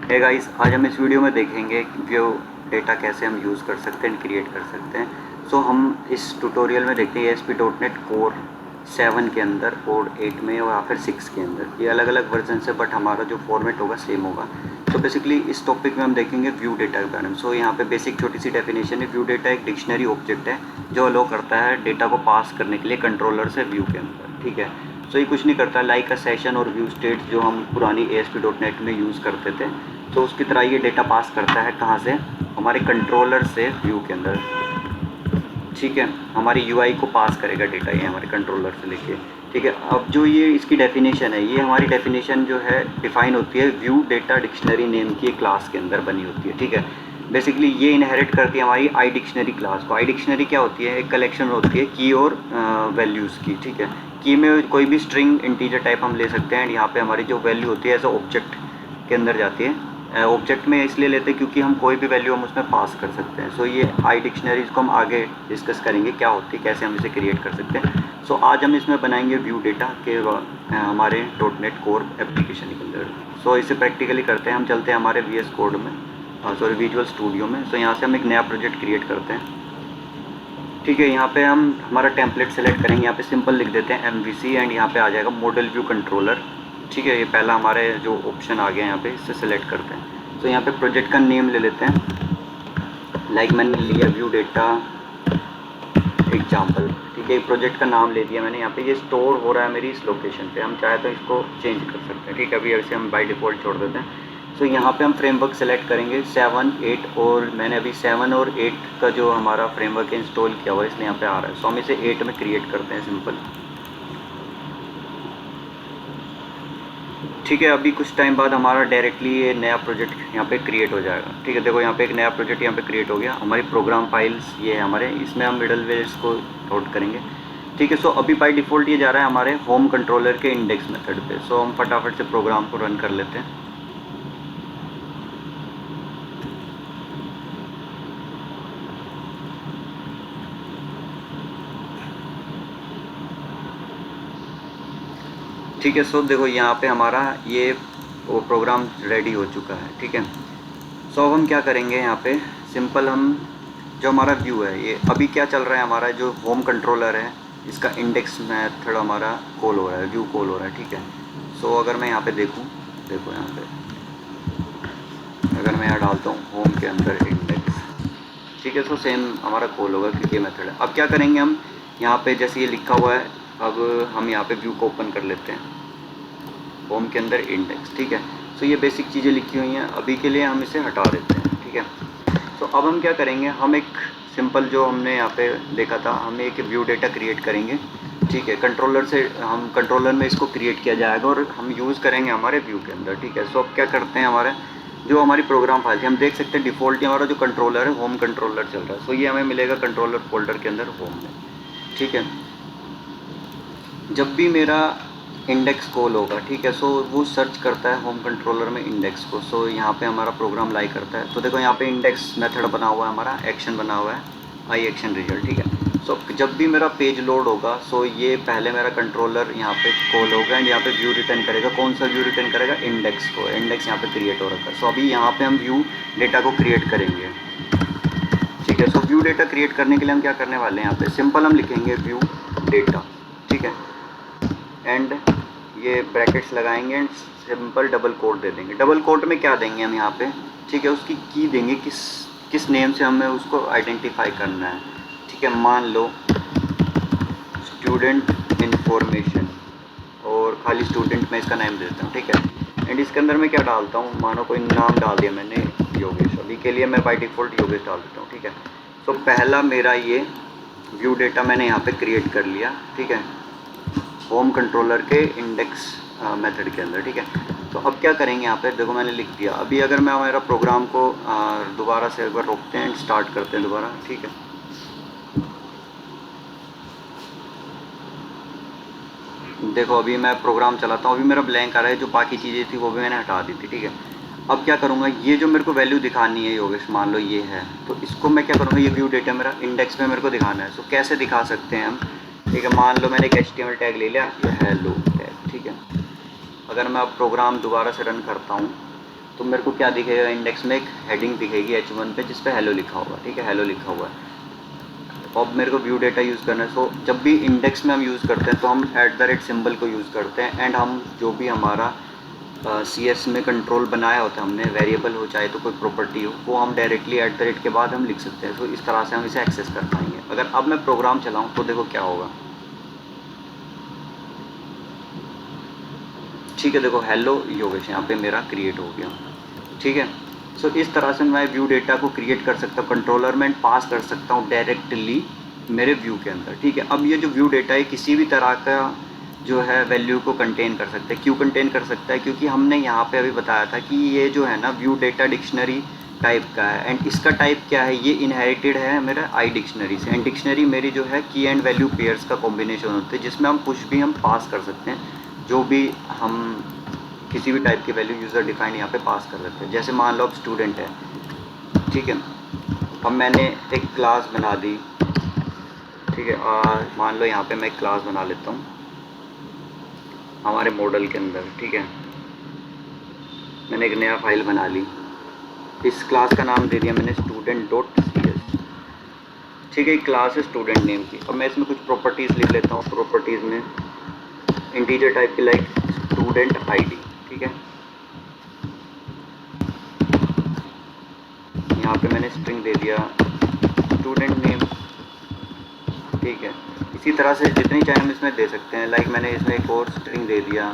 है गाइस, आज हम इस वीडियो में देखेंगे कि व्यू डेटा कैसे हम यूज़ कर सकते हैं, क्रिएट कर सकते हैं। सो हम इस ट्यूटोरियल में देखते हैं ASP.NET कोर 7 के अंदर और 8 में या फिर 6 के अंदर। ये अलग अलग वर्जन से, बट हमारा जो फॉर्मेट होगा सेम होगा। तो बेसिकली इस टॉपिक में हम देखेंगे व्यू डेटा के बारे में। सो यहाँ पे बेसिक छोटी सी डेफिनेशन है। व्यू डेटा एक डिक्शनरी ऑब्जेक्ट है जो अलो करता है डेटा को पास करने के लिए कंट्रोलर से व्यू के अंदर, ठीक है। सो ये कुछ नहीं करता, लाइक अ सेशन और व्यू स्टेट जो हम पुरानी ASP.NET में यूज़ करते थे। तो उसकी तरह ये डेटा पास करता है कहाँ से, हमारे कंट्रोलर से व्यू के अंदर, ठीक है। हमारी UI को पास करेगा डेटा ये हमारे कंट्रोलर से लेके, ठीक है। अब जो ये इसकी डेफिनेशन है, ये हमारी डेफिनेशन जो है डिफाइन होती है व्यू डेटा डिक्शनरी नेम की क्लास के अंदर बनी होती है, ठीक है। बेसिकली ये इनहेरिट करती है हमारी आई डिक्शनरी क्लास को। आई डिक्शनरी क्या होती है, एक कलेक्शन होती है की और वैल्यूज़ की, ठीक है। की में कोई भी स्ट्रिंग इंटीजर टाइप हम ले सकते हैं। यहाँ पे हमारी जो वैल्यू होती है एज अ ऑब्जेक्ट के अंदर जाती है। ऑब्जेक्ट में इसलिए लेते हैं क्योंकि हम कोई भी वैल्यू हम उसमें पास कर सकते हैं। सो ये आई डिक्शनरीज को हम आगे डिस्कस करेंगे क्या होती है, कैसे हम इसे क्रिएट कर सकते हैं। सो आज हम इसमें बनाएंगे व्यू डेटा के हमारे .NET कोर एप्लीकेशन के अंदर। सो इसे प्रैक्टिकली करते हैं। हम चलते हैं हमारे VS कोड में, सॉरी विजुअल स्टूडियो में। सो यहाँ से हम एक नया प्रोजेक्ट क्रिएट करते हैं, ठीक है। यहाँ पे हम हमारा टेम्पलेट सेलेक्ट करेंगे। यहाँ पे सिंपल लिख देते हैं MVC एंड यहाँ पे आ जाएगा मॉडल व्यू कंट्रोलर, ठीक है। ये पहला हमारे जो ऑप्शन आ गया यहाँ पे, इससे सेलेक्ट करते हैं। तो यहाँ पे प्रोजेक्ट का नेम ले लेते हैं, लाइक मैंने लिया व्यू डेटा एग्जाम्पल, ठीक है। प्रोजेक्ट का नाम ले दिया मैंने। यहाँ पे ये स्टोर हो रहा है मेरी इस लोकेशन पे, हम चाहे तो इसको चेंज कर सकते हैं, ठीक है। अभी ऐसे हम बाय डिफ़ॉल्ट छोड़ देते हैं। सो यहाँ पे हम फ्रेमवर्क सेलेक्ट करेंगे 7, 8 और मैंने अभी 7 और 8 का जो हमारा फ्रेमवर्क इंस्टॉल किया हुआ है इसलिए यहाँ पे आ रहा है। सो हम इसे 8 में क्रिएट करते हैं सिंपल, ठीक है। अभी कुछ टाइम बाद हमारा डायरेक्टली ये नया प्रोजेक्ट यहाँ पे क्रिएट हो जाएगा, ठीक है। देखो यहाँ पे एक नया प्रोजेक्ट यहाँ पे क्रिएट हो गया। हमारी प्रोग्राम फाइल्स ये है हमारे, इसमें हम मिडलवेयर्स को लोड करेंगे, ठीक है। सो अभी बाय डिफ़ॉल्ट ये जा रहा है हमारे होम कंट्रोलर के इंडेक्स मेथड पे। सो हम फटाफट से प्रोग्राम को रन कर लेते हैं। ठीक है। सो देखो यहाँ पे हमारा ये वो प्रोग्राम रेडी हो चुका है, ठीक है। सो अब हम क्या करेंगे, यहाँ पे सिंपल हम जो हमारा व्यू है, ये अभी क्या चल रहा है, हमारा जो होम कंट्रोलर है इसका इंडेक्स मेथड हमारा कॉल हो रहा है, व्यू कॉल हो रहा है, ठीक है। सो अगर मैं यहाँ पे देखूँ, देखो यहाँ पे अगर मैं यहाँ डालता हूँ होम के अंदर इंडेक्स, ठीक है। सो सेम हमारा कॉल होगा क्योंकि ये मेथड है। अब क्या करेंगे हम, यहाँ पे जैसे ये लिखा हुआ है, अब हम यहाँ पे व्यू को ओपन कर लेते हैं, होम के अंदर इंडेक्स, ठीक है। सो ये बेसिक चीज़ें लिखी हुई हैं, अभी के लिए हम इसे हटा देते हैं, ठीक है। तो अब हम क्या करेंगे, हम एक सिंपल जो हमने यहाँ पे देखा था, हम एक व्यू डेटा क्रिएट करेंगे, ठीक है। कंट्रोलर से हम कंट्रोलर में इसको क्रिएट किया जाएगा और हम यूज़ करेंगे हमारे व्यू के अंदर, ठीक है। सो अब क्या करते हैं, हमारे जो हमारी प्रोग्राम फाइल थी, हम देख सकते हैं डिफ़ॉल्ट हमारा जो कंट्रोलर है होम कंट्रोलर चल रहा है। सो ये हमें मिलेगा कंट्रोलर फोल्डर के अंदर होम में, ठीक है। जब भी मेरा इंडेक्स कॉल होगा, ठीक है, सो वो सर्च करता है होम कंट्रोलर में इंडेक्स को। सो यहाँ पे हमारा प्रोग्राम लाई करता है। तो देखो यहाँ पे इंडेक्स मेथड बना हुआ है, हमारा एक्शन बना हुआ है, आई एक्शन रिजल्ट, ठीक है। सो जब भी मेरा पेज लोड होगा, सो ये पहले मेरा कंट्रोलर यहाँ पे कॉल होगा एंड यहाँ पे व्यू रिटर्न करेगा। कौन सा व्यू रिटर्न करेगा, इंडेक्स को। इंडेक्स यहाँ पे क्रिएट हो रखा है। सो अभी यहाँ पे हम व्यू डेटा को क्रिएट करेंगे, ठीक है। सो व्यू डेटा क्रिएट करने के लिए हम क्या करने वाले हैं, यहाँ पे सिंपल हम लिखेंगे व्यू डेटा, ठीक है। एंड ये ब्रैकेट्स लगाएंगे एंड सिंपल डबल कोट दे देंगे। डबल कोट में क्या देंगे हम यहाँ पे, ठीक है, उसकी की देंगे, किस नेम से हमें उसको आइडेंटिफाई करना है, ठीक है। मान लो स्टूडेंट इन्फॉर्मेशन और खाली स्टूडेंट में इसका नाम दे देता हूँ, ठीक है। एंड इसके अंदर मैं क्या डालता हूँ, मानो कोई नाम डाल दिया मैंने योगेश, अभी के लिए मैं बाय डिफ़ॉल्ट योगेश डाल देता हूँ, ठीक है। सो पहला मेरा ये व्यू डेटा मैंने यहाँ पे क्रिएट कर लिया, ठीक है, होम कंट्रोलर के इंडेक्स मेथड के अंदर, ठीक है। तो अब क्या करेंगे, यहाँ पे देखो मैंने लिख दिया। अभी अगर मैं हमारा प्रोग्राम को दोबारा से एक बार रोकते हैं, स्टार्ट करते हैं दोबारा, ठीक है। देखो अभी मैं प्रोग्राम चलाता हूँ, अभी मेरा ब्लैंक आ रहा है, जो बाकी चीज़ें थी वो भी मैंने हटा दी थी, ठीक है। अब क्या करूँगा, ये जो मेरे को वैल्यू दिखानी है योगेश, मान लो ये है, तो इसको मैं क्या करूँगा, ये व्यू डेटा मेरा इंडेक्स में मेरे को दिखाना है। सो कैसे दिखा सकते हैं हम, ठीक है। मान लो मैंने एक HTML टैग ले लिया, ये हेलो टैग, ठीक है। अगर मैं अब प्रोग्राम दोबारा से रन करता हूँ, तो मेरे को क्या दिखेगा, इंडेक्स में एक हेडिंग दिखेगी H1 पे जिस पे हेलो लिखा होगा, ठीक है, हेलो लिखा हुआ है। अब मेरे को व्यू डेटा यूज़ करना है। सो जब भी इंडेक्स में हम यूज़ करते हैं तो हम @ सिंबल को यूज़ करते हैं, एंड हम जो भी हमारा CS में कंट्रोल बनाया होता है हमने, वेरिएबल हो चाहे तो कोई प्रॉपर्टी हो, वो हम डायरेक्टली @ के बाद हम लिख सकते हैं। तो इस तरह से हम इसे एक्सेस कर पाएंगे। अगर अब मैं प्रोग्राम चलाऊँ तो देखो क्या होगा, ठीक है, देखो हेलो योगेश यहाँ पे मेरा क्रिएट हो गया, ठीक है। सो इस तरह से मैं व्यू डेटा को क्रिएट कर सकता हूँ, कंट्रोलर में पास कर सकता हूँ डायरेक्टली मेरे व्यू के अंदर, ठीक है। अब ये जो व्यू डेटा है किसी भी तरह का जो है वैल्यू को कंटेन कर सकते हैं। क्यों कंटेन कर सकता है, क्योंकि हमने यहाँ पे अभी बताया था कि ये जो है ना व्यू डेटा डिक्शनरी टाइप का है, एंड इसका टाइप क्या है, ये इनहेरिटेड है मेरा आई डिक्शनरी से। एंड डिक्शनरी मेरी जो है की एंड वैल्यू पेयर्स का कॉम्बिनेशन होता है, जिसमें हम कुछ भी हम पास कर सकते हैं, जो भी हम किसी भी टाइप की वैल्यू यूज़र डिफाइंड यहाँ पे पास कर सकते हैं। जैसे मान लो अब स्टूडेंट है, ठीक है, अब मैंने एक क्लास बना दी, ठीक है, मान लो यहाँ पे मैं एक क्लास बना लेता हूँ हमारे मॉडल के अंदर, ठीक है। मैंने एक नया फाइल बना ली, इस क्लास का नाम दे दिया मैंने student.cs, ठीक है। क्लास है स्टूडेंट नेम की। अब मैं इसमें कुछ प्रॉपर्टीज़ लिख लेता हूँ, प्रॉपर्टीज़ में इंटीजर टाइप की, लाइक स्टूडेंट ID, ठीक है। यहाँ पे मैंने स्ट्रिंग दे दिया स्टूडेंट नेम, ठीक है। इसी तरह से जितनी चाहे हम इसमें दे सकते हैं, लाइक मैंने इसमें एक और स्ट्रिंग दे दिया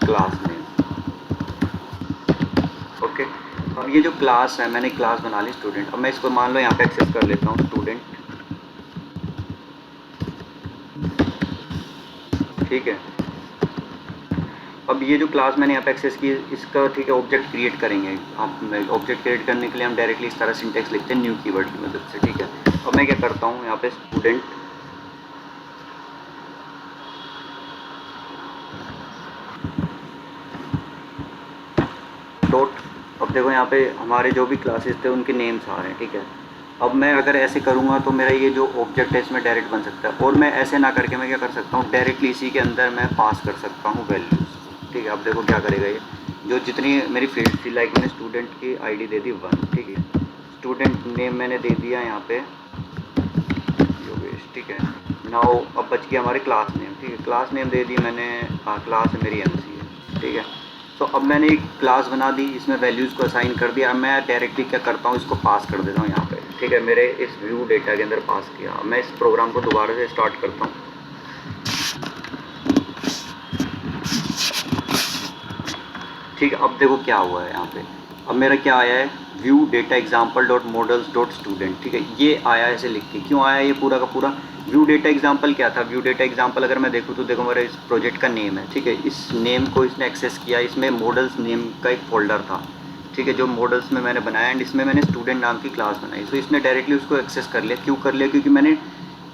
क्लास नेम, ओके। अब ये जो क्लास है, मैंने क्लास बना ली स्टूडेंट। अब मैं इसको मान लो यहाँ पे एक्सेस कर लेता हूँ स्टूडेंट, ठीक है। अब ये जो क्लास मैंने यहाँ पे एक्सेस की, इसका ठीक है ऑब्जेक्ट क्रिएट करेंगे। हम ऑब्जेक्ट क्रिएट करने के लिए हम डायरेक्टली इस तरह सिंटेक्स लिखते हैं न्यू कीवर्ड की मदद से, ठीक है। अब मैं क्या करता हूँ यहाँ पे स्टूडेंट डॉट, अब देखो यहाँ पे हमारे जो भी क्लासेस थे उनके नेम्स आ रहे हैं, ठीक है। अब मैं अगर ऐसे करूँगा तो मेरा ये जो ऑब्जेक्ट है इसमें डायरेक्ट बन सकता है, और मैं ऐसे ना करके मैं क्या कर सकता हूँ, डायरेक्टली इसी के अंदर मैं पास कर सकता हूँ वैल्यूज़, ठीक है। अब देखो क्या करेगा ये, जो जितनी मेरी फील्ड थी, लाइक मैंने स्टूडेंट की ID दे दी 1, ठीक है। स्टूडेंट नेम मैंने दे दिया यहाँ पे योगेश, ठीक है। नाउ अब बच गया हमारे क्लास नेम, ठीक है। क्लास नेम दे दी मैंने, क्लास है मेरी MCA, ठीक है। तो अब मैंने एक क्लास बना दी, इसमें वैल्यूज़ को असाइन कर दिया। अब मैं डायरेक्टली क्या करता हूँ, इसको पास कर देता हूँ यहाँ पे, ठीक है, मेरे इस व्यू डेटा के अंदर पास किया। अब मैं इस प्रोग्राम को दोबारा से स्टार्ट करता हूँ, ठीक है। अब देखो क्या हुआ है यहाँ पे, अब मेरा क्या आया है, view data example dot models dot student, ठीक है। ये आया ऐसे लिख के, क्यों आया ये पूरा का पूरा, व्यू डेटा एग्जाम्पल क्या था, व्यू डेटा एग्जाम्पल अगर मैं देखूँ तो देखो मेरा इस प्रोजेक्ट का नेम है, ठीक है। इस नेम को इसने एक्सेस किया, इसमें मॉडल्स नेम का एक फोल्डर था, ठीक है, जो मॉडल्स में मैंने बनाया, एंड इसमें मैंने स्टूडेंट नाम की क्लास बनाई। सो इसने डायरेक्टली उसको एक्सेस कर लिया। क्यों कर लिया, क्योंकि मैंने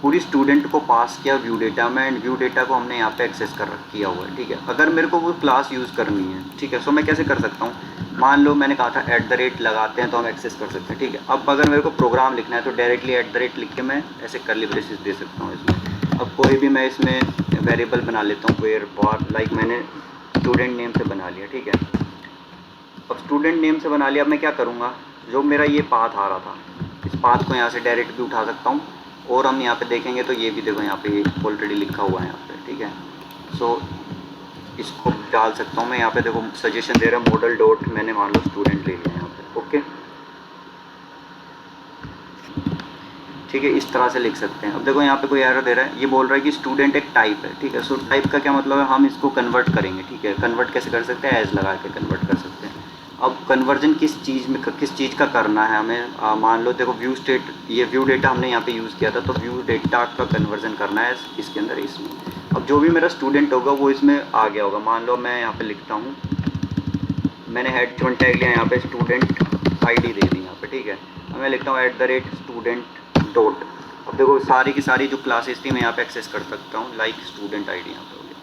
पूरी स्टूडेंट को पास किया व्यू डेटा में, एंड व्यू डेटा को हमने यहाँ पे एक्सेस कर किया हुआ है, ठीक है। अगर मेरे को वो क्लास यूज़ करनी है, ठीक है, सो मैं कैसे कर सकता हूँ, मान लो मैंने कहा था @ लगाते हैं तो हम एक्सेस कर सकते हैं, ठीक है। अब अगर मेरे को प्रोग्राम लिखना है तो डायरेक्टली @ लिख के मैं ऐसे कर्ली ब्रेसेस दे सकता हूँ इसमें। अब कोई भी मैं इसमें वेरिएबल बना लेता हूँ, वेयर बार, लाइक मैंने स्टूडेंट नेम से बना लिया, ठीक है। अब स्टूडेंट नेम से बना लिया, अब मैं क्या करूँगा, जो मेरा ये पाथ आ रहा था, इस पाथ को यहाँ से डायरेक्ट भी उठा सकता हूँ, और हम यहाँ पे देखेंगे तो ये भी देखो यहाँ पे ऑलरेडी लिखा हुआ है यहाँ पे, ठीक है। सो इसको डाल सकता हूँ मैं यहाँ पे, देखो सजेशन दे रहा है मॉडल डॉट, मैंने मान लो स्टूडेंट ले लिया यहाँ पे, ओके, ठीक है। इस तरह से लिख सकते हैं। अब देखो यहाँ पे कोई एरर दे रहा है, ये बोल रहा है कि स्टूडेंट एक टाइप है, ठीक है। सो टाइप का क्या मतलब है, हम इसको कन्वर्ट करेंगे, ठीक है। कन्वर्ट कैसे कर सकते हैं, एज लगा के कन्वर्ट कर सकते हैं। अब कन्वर्जन किस चीज़ का करना है हमें, मान लो देखो व्यू स्टेट, ये व्यू डेटा हमने यहाँ पे यूज़ किया था, तो व्यू डेटा का कन्वर्जन करना है इसके अंदर, इसमें। अब जो भी मेरा स्टूडेंट होगा वो इसमें आ गया होगा। मान लो मैं यहाँ पे लिखता हूँ, मैंने H1 टैग लिया यहाँ पे, स्टूडेंट ID दे दी यहाँ पे, ठीक है। अब मैं लिखता हूँ @student डॉट, अब देखो सारी की सारी जो क्लासेस थी मैं यहाँ पे एक्सेस कर सकता हूँ, लाइक स्टूडेंट ID यहाँ पे हो गया,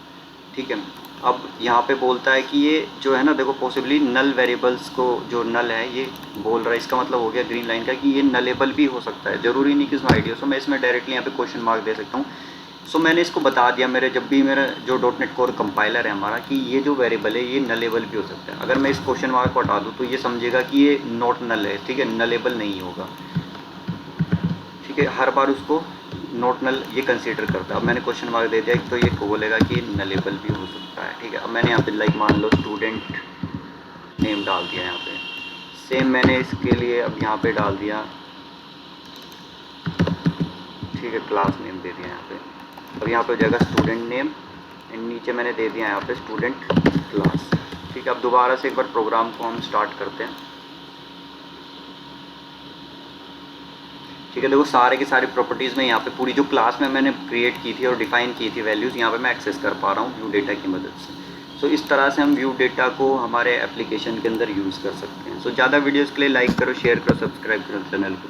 ठीक है। अब यहाँ पे बोलता है कि ये जो है ना, देखो पॉसिबली नल वेरिएबल्स को, जो नल है ये बोल रहा है, इसका मतलब हो गया ग्रीन लाइन का कि ये नलेबल भी हो सकता है, ज़रूरी नहीं कि इसमें ID हो। सो मैं इसमें डायरेक्टली यहाँ पे क्वेश्चन मार्क दे सकता हूँ। सो मैंने इसको बता दिया मेरे जब भी मेरा जो .NET कोर कंपाइलर है हमारा कि ये जो वेरिएबल है ये नलेबल भी हो सकता है। अगर मैं इस क्वेश्चन मार्क को हटा दूँ तो ये समझेगा कि ये नॉट नल है, ठीक है, नलेबल नहीं होगा, ठीक है, हर बार उसको नॉट नल ये कंसीडर करता है। अब मैंने क्वेश्चन मार्क दे दिया तो ये बोलेगा कि नलेबल भी हो सकता है, ठीक है। अब मैंने यहाँ पे लाइक मान लो स्टूडेंट नेम डाल दिया यहाँ पे, सेम मैंने इसके लिए अब यहाँ पे डाल दिया, ठीक है, क्लास नेम दे दिया यहाँ पे। अब यहाँ पे हो जाएगा स्टूडेंट नेम एंड नीचे मैंने दे दिया यहाँ पे स्टूडेंट क्लास, ठीक है। अब दोबारा से एक बार प्रोग्राम को हम स्टार्ट करते हैं, ठीक है। देखो सारे की सारी प्रॉपर्टीज़ में यहाँ पे पूरी जो क्लास में मैंने क्रिएट की थी और डिफाइन की थी वैल्यूज़ यहाँ पे मैं एक्सेस कर पा रहा हूँ व्यू डेटा की मदद से। सो इस तरह से हम व्यू डेटा को हमारे एप्लीकेशन के अंदर यूज़ कर सकते हैं। सो ज़्यादा वीडियोज़ के लिए लाइक करो, शेयर करो, सब्सक्राइब करो चैनल को।